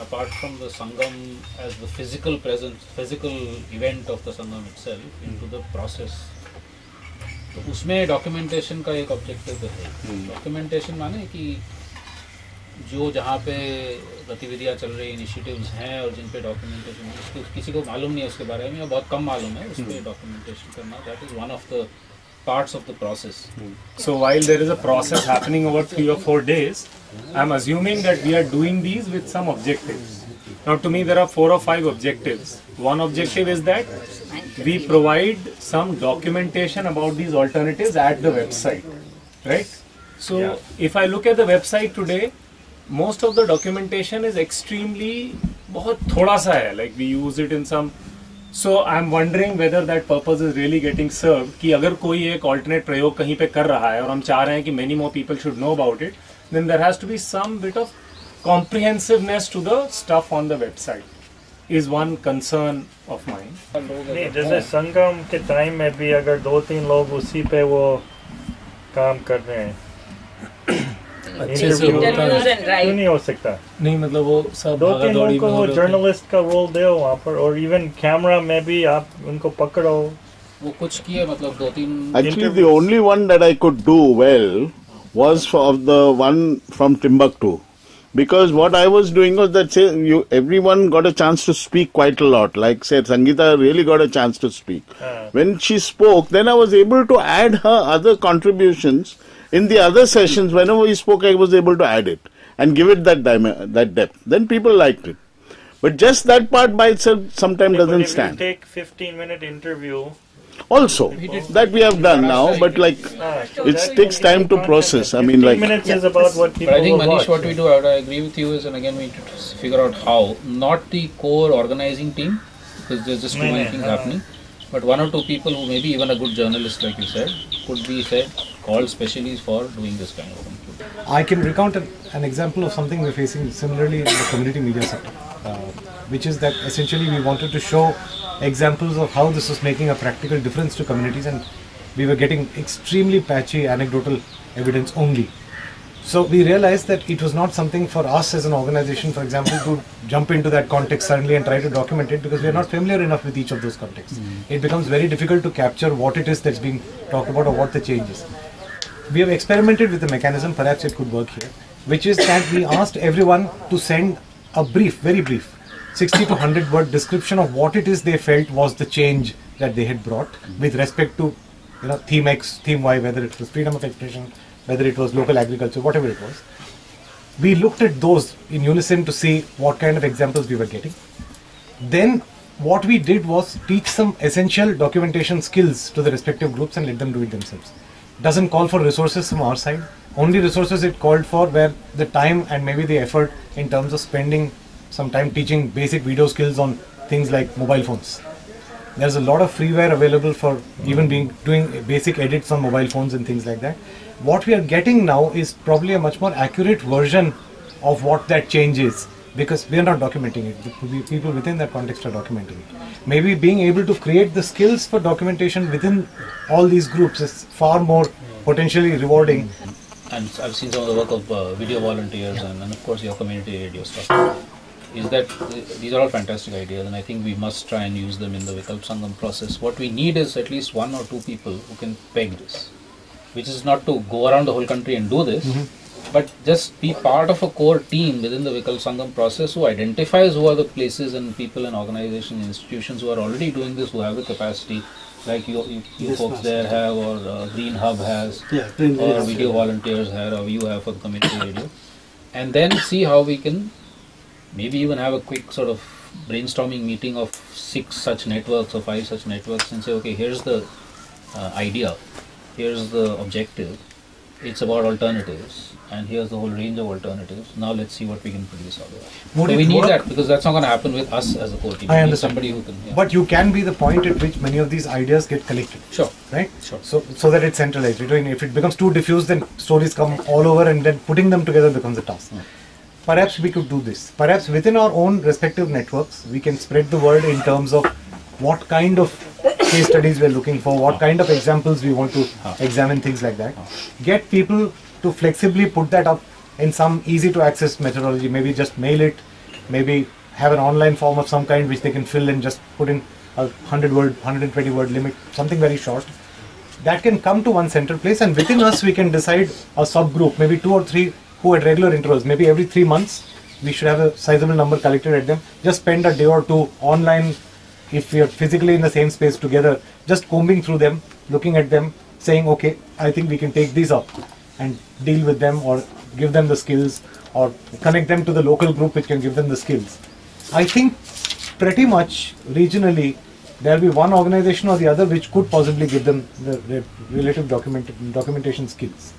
Apart from the Sangam as the physical presence, physical event of the Sangam itself, into the process, तो उसमें documentation का एक objective तो है. Documentation माने कि जो जहाँ पे गतिविधियाँ चल रही, इनिशिएटिव्स हैं और जिन पे डॉक्यूमेंटेशन किसी को मालूम नहीं है उसके बारे में या बहुत कम मालूम है, उस पर डॉक्यूमेंटेशन करना, that is one of the parts of the process. So while there is a process happening over 3 or 4 days, I'm assuming that we are doing these with some objectives. Now to me there are 4 or 5 objectives. One objective is that we provide some documentation about these alternatives at the website, right? So if I look at the website today, most of the documentation is extremely बहुत थोड़ा सा है, like we use it in some. So I'm wondering whether that purpose is really getting served. कि अगर कोई एक alternate प्रयोग कहीं पे कर रहा है और हम चाह रहे हैं कि many more people should know about it, then there has to be some bit of comprehensiveness to the stuff on the website. Is one concern of mine. नहीं, जैसे संगम के टाइम में भी अगर 2-3 लोग उसी पे वो काम कर रहे हैं, अच्छे से क्यों नहीं हो सकता? नहीं मतलब वो सब 2-3 लोगों को वो जर्नलिस्ट का रोल दो वहाँ पर, और इवन कैमरा में भी आप उनको पकड़ो. वो कुछ किए मतलब 2-3. Actually, the only one that I could do well was of the one from Timbuktu. Because what I was doing was that everyone got a chance to speak quite a lot. Like said, Sangeeta really got a chance to speak. When she spoke, then I was able to add her other contributions. In the other sessions, whenever we spoke, I was able to add it and give it that depth. Then people liked it. But just that part by itself sometimes doesn't stand. Take 15-minute interview. Also, that we have done now, but like it takes time to process. I mean, like 15 minutes is about what people But I think will Manish, watch. what we do, I agree with you, is and again we need to figure out how. Not the core organizing team, because there's just too many things happening. But 1 or 2 people who maybe even a good journalist, like you said, could be called specially for doing this kind of thing. I can recount an example of something we're facing similarly in the community media sector, which is that essentially we wanted to show examples of how this was making a practical difference to communities, and we were getting extremely patchy anecdotal evidence only. So we realized that it was not something for us as an organization, for example, to jump into that context suddenly and try to document it, because we are not familiar enough with each of those contexts. It becomes very difficult to capture what it is that's being talked about or what the change is. We have experimented with a mechanism, perhaps it could work here, which is that we asked everyone to send a brief, very brief, 60 to 100 word description of what it is they felt was the change that they had brought with respect to, theme X, theme Y, whether it was freedom of expression, whether it was local agriculture, whatever it was. We looked at those in unison to see what kind of examples we were getting. Then what we did was teach some essential documentation skills to the respective groups and let them do it themselves. Doesn't call for resources from our side. Only resources it called for were the time and maybe the effort in terms of spending some time teaching basic video skills on things like mobile phones. There's a lot of freeware available for even doing basic edits on mobile phones and things like that. What we are getting now is probably a much more accurate version of what that change is, because we are not documenting it. The people within that context are documenting it. Maybe being able to create the skills for documentation within all these groups is far more potentially rewarding. And I've seen some of the work of video volunteers and of course your community radio stuff. Is that these are all fantastic ideas, and I think we must try and use them in the Vikalp Sangam process. What we need is at least 1 or 2 people who can peg this, which is not to go around the whole country and do this, but just be part of a core team within the Vikalp Sangam process who identifies who are the places and people and organizations and institutions who are already doing this, who have the capacity, like you folks there have, or Green Hub has, or video volunteers have, or you have for the community radio, and then see how we can maybe even have a quick sort of brainstorming meeting of 6 such networks or 5 such networks and say, okay, here's the idea, here's the objective, it's about alternatives, and here's the whole range of alternatives. Now let's see what we can produce out of it. So we need that, because that's not going to happen with us as a core team. I understand. Somebody who can. But you can be the point at which many of these ideas get collected. Sure. Right? Sure. So that it's centralized. If it becomes too diffuse, then stories come all over, and then putting them together becomes a task. Perhaps we could do this. Perhaps within our own respective networks, we can spread the word in terms of what kind of case studies we're looking for, what kind of examples we want to examine, things like that. Get people to flexibly put that up in some easy to access methodology, maybe just mail it, maybe have an online form of some kind which they can fill and just put in a 100-word, 120-word limit, something very short. That can come to one central place, and within us we can decide a subgroup, maybe 2 or 3 who at regular intervals, maybe every 3 months, we should have a sizable number collected at them. Just spend a day or two online, if we are physically in the same space together, just combing through them, looking at them, saying, okay, I think we can take these up and deal with them, or give them the skills, or connect them to the local group which can give them the skills. I think pretty much regionally there will be one organization or the other which could possibly give them the relative documentation skills.